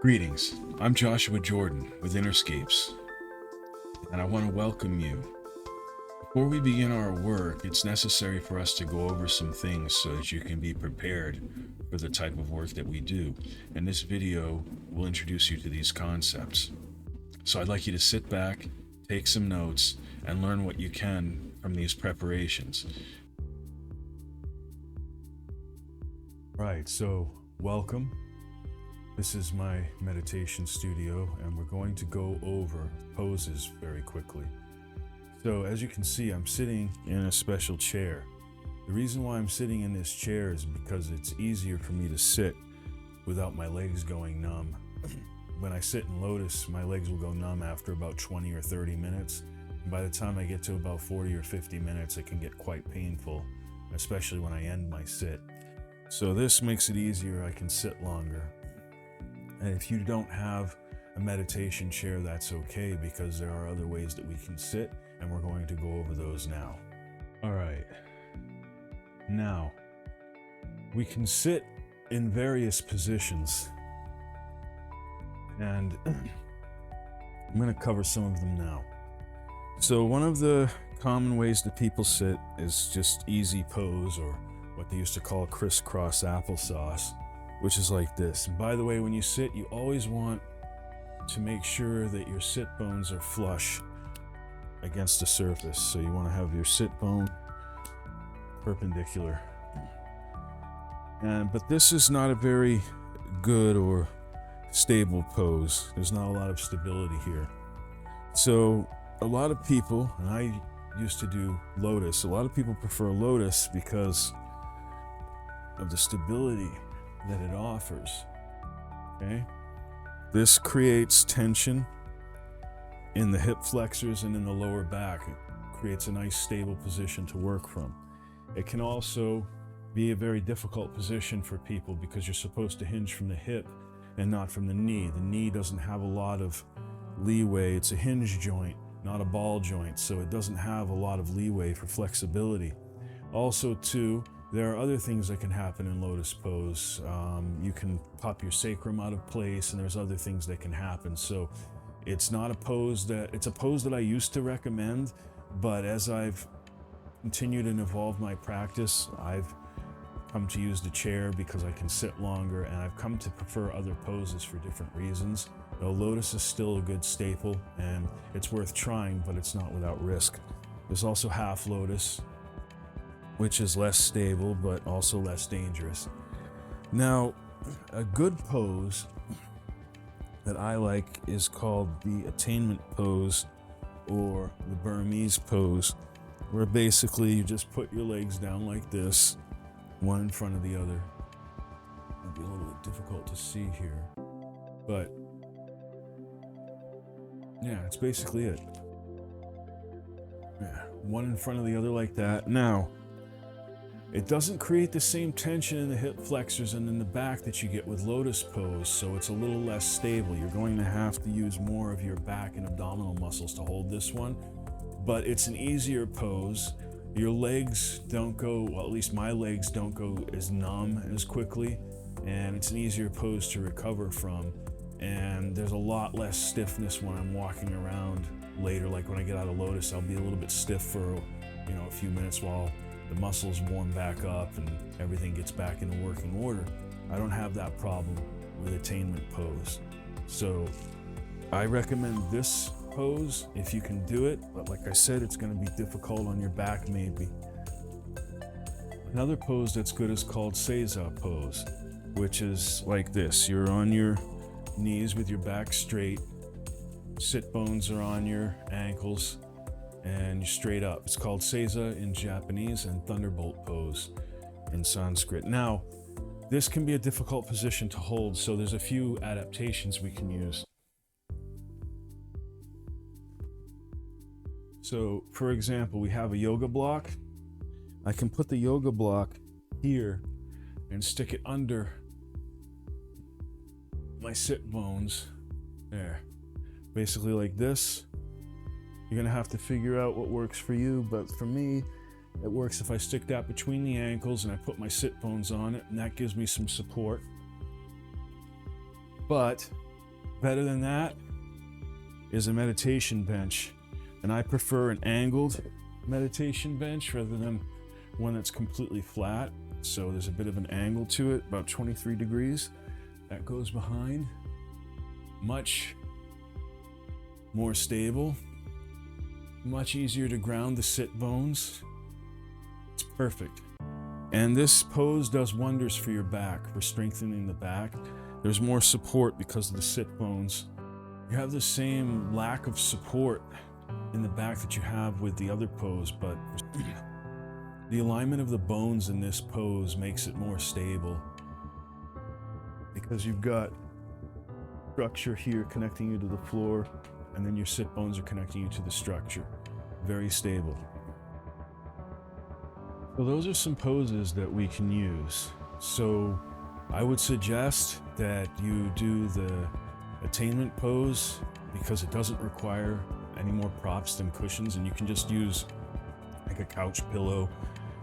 Greetings, I'm Joshua Jordan with Innerscapes, and I want to welcome you. Before we begin our work, it's necessary for us to go over some things so that you can be prepared for the type of work that we do, and this video will introduce you to these concepts. So I'd like you to sit back, take some notes, and learn what you can from these preparations. Right, so welcome. This is my meditation studio, and we're going to go over poses very quickly. So as you can see, I'm sitting in a special chair. The reason why I'm sitting in this chair is because it's easier for me to sit without my legs going numb. When I sit in Lotus, my legs will go numb after about 20 or 30 minutes. And by the time I get to about 40 or 50 minutes, it can get quite painful, especially when I end my sit. So this makes it easier. I can sit longer. And if you don't have a meditation chair, that's okay, because there are other ways that we can sit, and we're going to go over those now. All right. Now, we can sit in various positions, and I'm going to cover some of them now. So one of the common ways that people sit is just easy pose, or what they used to call crisscross applesauce, which is like this. And by the way, when you sit, you always want to make sure that your sit bones are flush against the surface. So you want to have your sit bone perpendicular. But this is not a very good or stable pose. There's not a lot of stability here. So a lot of people, and I used to do Lotus, a lot of people prefer Lotus because of the stability that it offers. Okay? This creates tension in the hip flexors and in the lower back. It creates a nice stable position to work from. It can also be a very difficult position for people because you're supposed to hinge from the hip and not from the knee. The knee doesn't have a lot of leeway. It's a hinge joint, not a ball joint, so it doesn't have a lot of leeway for flexibility. Also, too, there are other things that can happen in Lotus pose. You can pop your sacrum out of place, and there's other things that can happen. So it's not a pose it's a pose that I used to recommend, but as I've continued and evolved my practice, I've come to use the chair because I can sit longer, and I've come to prefer other poses for different reasons. Though Lotus is still a good staple, and it's worth trying, but it's not without risk. There's also half Lotus, which is less stable, but also less dangerous. Now, a good pose that I like is called the attainment pose, or the Burmese pose, where basically you just put your legs down like this, one in front of the other. It'll be a little bit difficult to see here, but yeah, it's basically it. Yeah, one in front of the other like that. Now, it doesn't create the same tension in the hip flexors and in the back that you get with Lotus pose, so it's a little less stable. You're going to have to use more of your back and abdominal muscles to hold this one, but it's an easier pose. Your legs don't go, well, at least my legs don't go as numb as quickly, and it's an easier pose to recover from, and there's a lot less stiffness when I'm walking around later. Like when I get out of Lotus, I'll be a little bit stiff for, a few minutes while the muscles warm back up and everything gets back into working order. I don't have that problem with attainment pose. So I recommend this pose if you can do it, but like I said, it's going to be difficult on your back maybe. Another pose that's good is called Seiza pose, which is like this. You're on your knees with your back straight, sit bones are on your ankles, and you're straight up. It's called Seiza in Japanese and Thunderbolt pose in Sanskrit. Now, this can be a difficult position to hold, so there's a few adaptations we can use. So, for example, we have a yoga block. I can put the yoga block here and stick it under my sit bones. There. Basically like this. You're gonna have to figure out what works for you, but for me, it works if I stick that between the ankles and I put my sit bones on it, and that gives me some support. But Better than that is a meditation bench. And I prefer an angled meditation bench rather than one that's completely flat. So there's a bit of an angle to it, about 23 degrees. That goes behind. Much more stable. Much easier to ground the sit bones. It's perfect. And this pose does wonders for your back, for strengthening the back. There's more support because of the sit bones. You have the same lack of support in the back that you have with the other pose, but the alignment of the bones in this pose makes it more stable because you've got structure here connecting you to the floor, and then your sit bones are connecting you to the structure. Very stable. So those are some poses that we can use. So I would suggest that you do the attainment pose because it doesn't require any more props than cushions, and you can just use like a couch pillow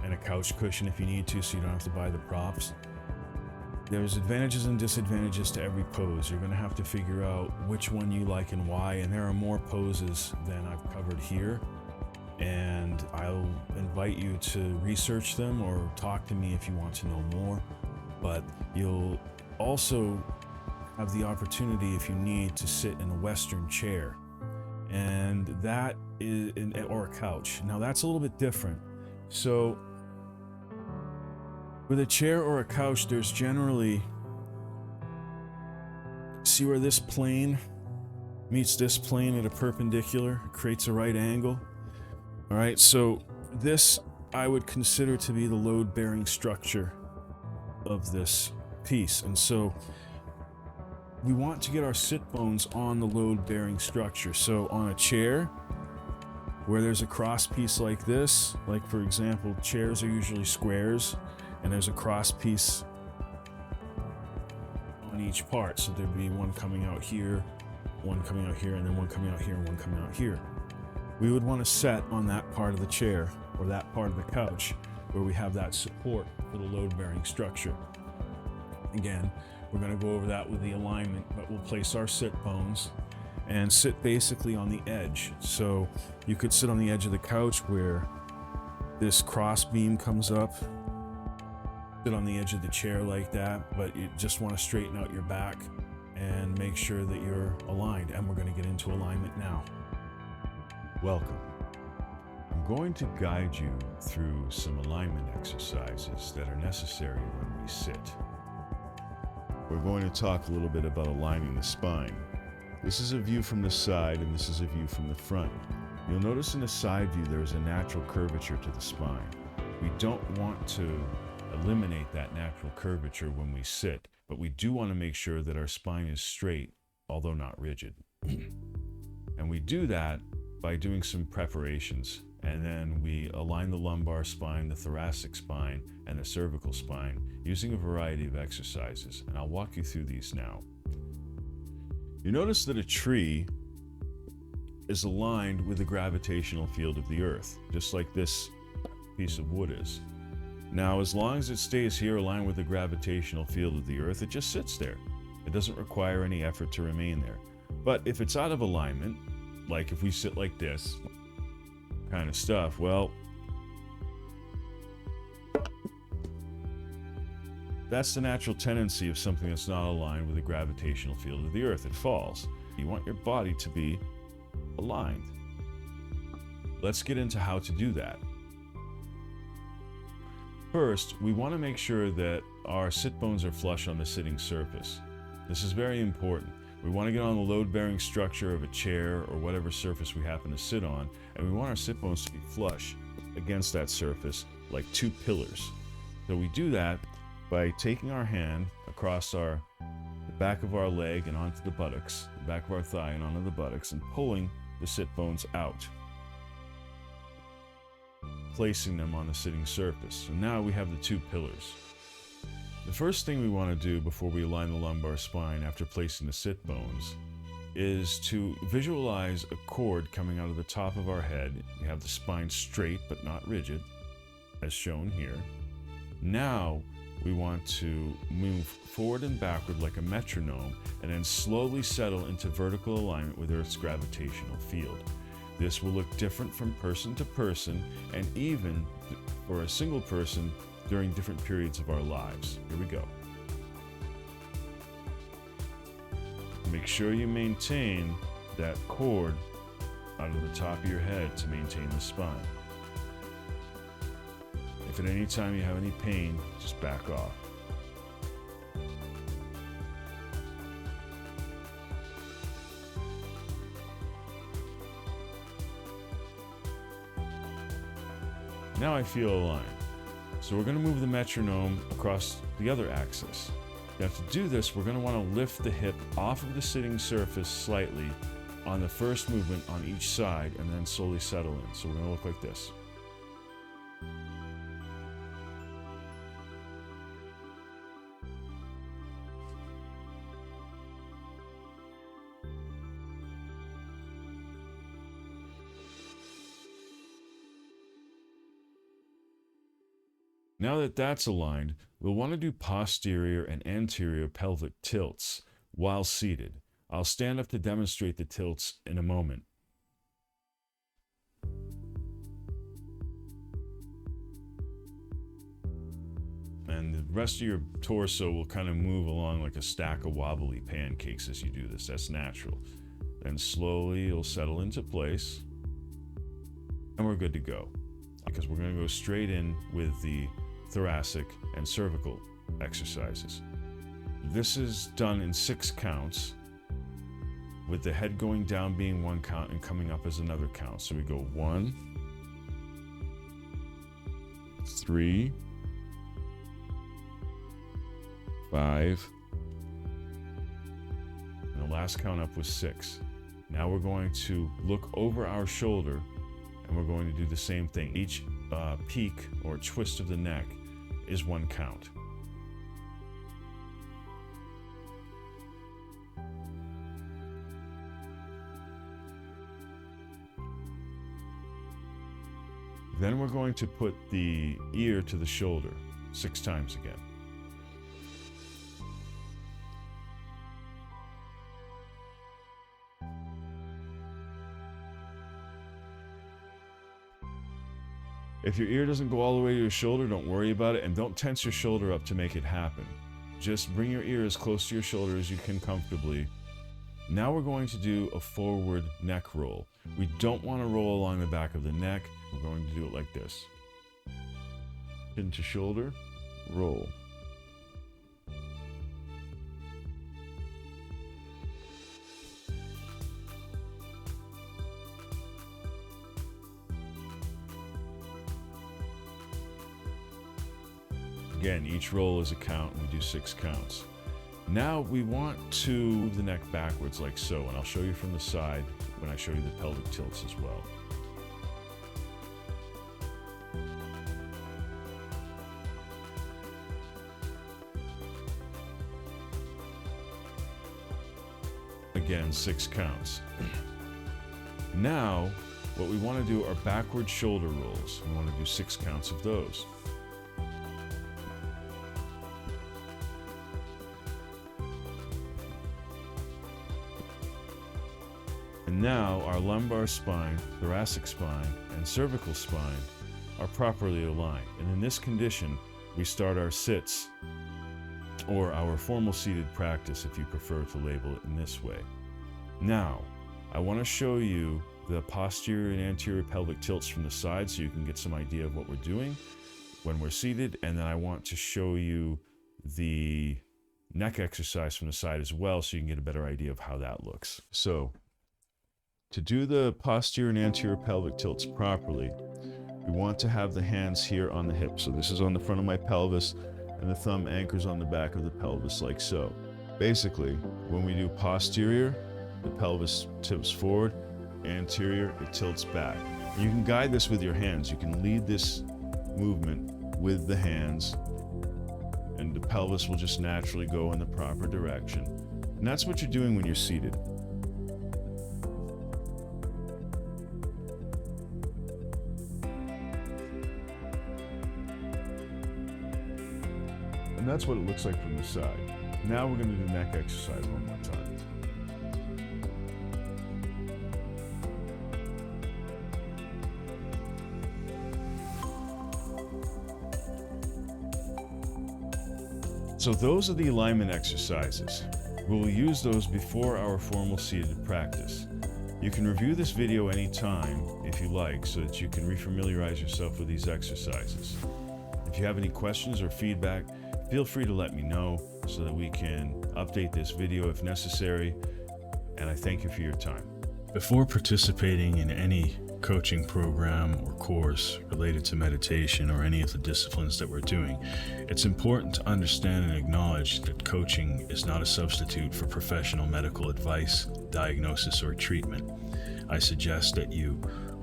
and a couch cushion if you need to, so you don't have to buy the props. There's advantages and disadvantages to every pose. You're going to have to figure out which one you like and why, and there are more poses than I've covered here, and I'll invite you to research them or talk to me if you want to know more. But you'll also have the opportunity, if you need, to sit in a Western chair, and that is or a couch. Now that's a little bit different. So with a chair or a couch, there's generally, see where this plane meets this plane at a perpendicular, creates a right angle. All right, so this I would consider to be the load-bearing structure of this piece. And so we want to get our sit bones on the load-bearing structure. So on a chair where there's a cross piece like this, like for example, chairs are usually squares, and there's a cross piece on each part. So there'd be one coming out here, one coming out here, and then one coming out here, and one coming out here. We would want to set on that part of the chair or that part of the couch where we have that support for the load-bearing structure. Again, we're going to go over that with the alignment, but we'll place our sit bones and sit basically on the edge. So you could sit on the edge of the couch where this cross beam comes up, sit on the edge of the chair like that, but you just want to straighten out your back and make sure that you're aligned. And we're going to get into alignment now. Welcome. I'm going to guide you through some alignment exercises that are necessary when we sit. We're going to talk a little bit about aligning the spine. This is a view from the side and this is a view from the front. You'll notice in the side view there's a natural curvature to the spine. We don't want to eliminate that natural curvature when we sit, but we do want to make sure that our spine is straight, although not rigid. And we do that by doing some preparations, and then we align the lumbar spine, the thoracic spine, and the cervical spine using a variety of exercises, and I'll walk you through these now. You notice that a tree is aligned with the gravitational field of the earth, just like this piece of wood is. Now, as long as it stays here aligned with the gravitational field of the earth, it just sits there. It doesn't require any effort to remain there. But if it's out of alignment, like if we sit like this kind of stuff, well, that's the natural tendency of something that's not aligned with the gravitational field of the earth. It falls. You want your body to be aligned. Let's get into how to do that. First, we want to make sure that our sit bones are flush on the sitting surface. This is very important. We want to get on the load-bearing structure of a chair or whatever surface we happen to sit on, and we want our sit bones to be flush against that surface like two pillars. So we do that by taking our hand across the back of our leg and onto the buttocks, the back of our thigh and onto the buttocks, and pulling the sit bones out, placing them on the sitting surface. So now we have the two pillars. The first thing we want to do before we align the lumbar spine after placing the sit bones is to visualize a cord coming out of the top of our head. We have the spine straight but not rigid, as shown here. Now we want to move forward and backward like a metronome, and then slowly settle into vertical alignment with Earth's gravitational field. This will look different from person to person, and even for a single person during different periods of our lives. Here we go. Make sure you maintain that cord out of the top of your head to maintain the spine. If at any time you have any pain, just back off. Now I feel aligned. So we're going to move the metronome across the other axis. Now to do this, we're going to want to lift the hip off of the sitting surface slightly on the first movement on each side, and then slowly settle in. So we're going to look like this. Now that that's aligned, we'll want to do posterior and anterior pelvic tilts while seated. I'll stand up to demonstrate the tilts in a moment. And the rest of your torso will kind of move along like a stack of wobbly pancakes as you do this. That's natural. Then slowly you'll settle into place, and we're good to go. Because we're going to go straight in with the thoracic and cervical exercises. This is done in 6 counts, with the head going down being 1 count and coming up as another count. So we go 1, 3, 5, and the last count up was 6. Now we're going to look over our shoulder, and we're going to do the same thing. Each peak or twist of the neck is 1 count. Then we're going to put the ear to the shoulder 6 times again. If your ear doesn't go all the way to your shoulder, don't worry about it, and don't tense your shoulder up to make it happen. Just bring your ear as close to your shoulder as you can comfortably. Now we're going to do a forward neck roll. We don't want to roll along the back of the neck. We're going to do it like this. Chin to shoulder, roll. Again, each roll is a count, and we do 6 counts. Now we want to move the neck backwards like so, and I'll show you from the side when I show you the pelvic tilts as well. Again, 6 counts. Now, what we want to do are backward shoulder rolls. We want to do 6 counts of those. And now our lumbar spine, thoracic spine, and cervical spine are properly aligned. And in this condition, we start our sits, or our formal seated practice if you prefer to label it in this way. Now, I want to show you the posterior and anterior pelvic tilts from the side so you can get some idea of what we're doing when we're seated, and then I want to show you the neck exercise from the side as well so you can get a better idea of how that looks. So, to do the posterior and anterior pelvic tilts properly, we want to have the hands here on the hips. So this is on the front of my pelvis, and the thumb anchors on the back of the pelvis like so. Basically, when we do posterior, the pelvis tips forward, anterior, it tilts back. You can guide this with your hands. You can lead this movement with the hands, and the pelvis will just naturally go in the proper direction. And that's what you're doing when you're seated. that's what it looks like from the side. Now we're going to do neck exercise one more time. So those are the alignment exercises. We will use those before our formal seated practice. You can review this video anytime if you like, so that you can refamiliarize yourself with these exercises. If you have any questions or feedback, feel free to let me know so that we can update this video if necessary, and I thank you for your time. Before participating in any coaching program or course related to meditation or any of the disciplines that we're doing, it's important to understand and acknowledge that coaching is not a substitute for professional medical advice, diagnosis, or treatment. I suggest that you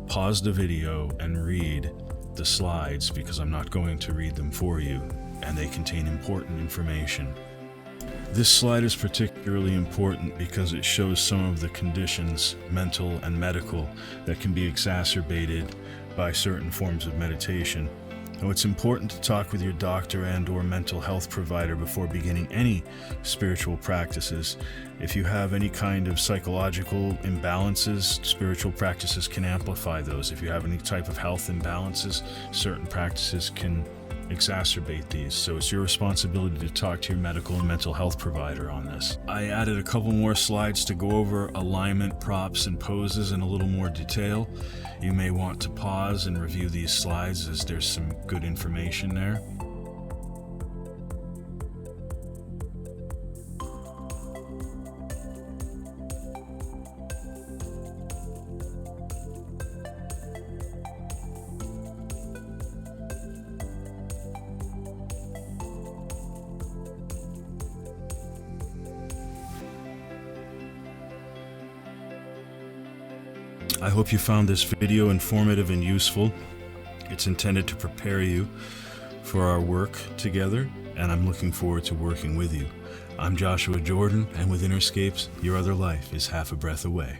pause the video and read the slides, because I'm not going to read them for you, and they contain important information. This slide is particularly important because it shows some of the conditions, mental and medical, that can be exacerbated by certain forms of meditation. Now, it's important to talk with your doctor and/or mental health provider before beginning any spiritual practices. If you have any kind of psychological imbalances, spiritual practices can amplify those. If you have any type of health imbalances, certain practices can exacerbate these. So it's your responsibility to talk to your medical and mental health provider on this. I added a couple more slides to go over alignment, props, and poses in a little more detail. You may want to pause and review these slides, as there's some good information there. I hope you found this video informative and useful. It's intended to prepare you for our work together, and I'm looking forward to working with you. I'm Joshua Jordan, and with Innerscapes, your other life is half a breath away.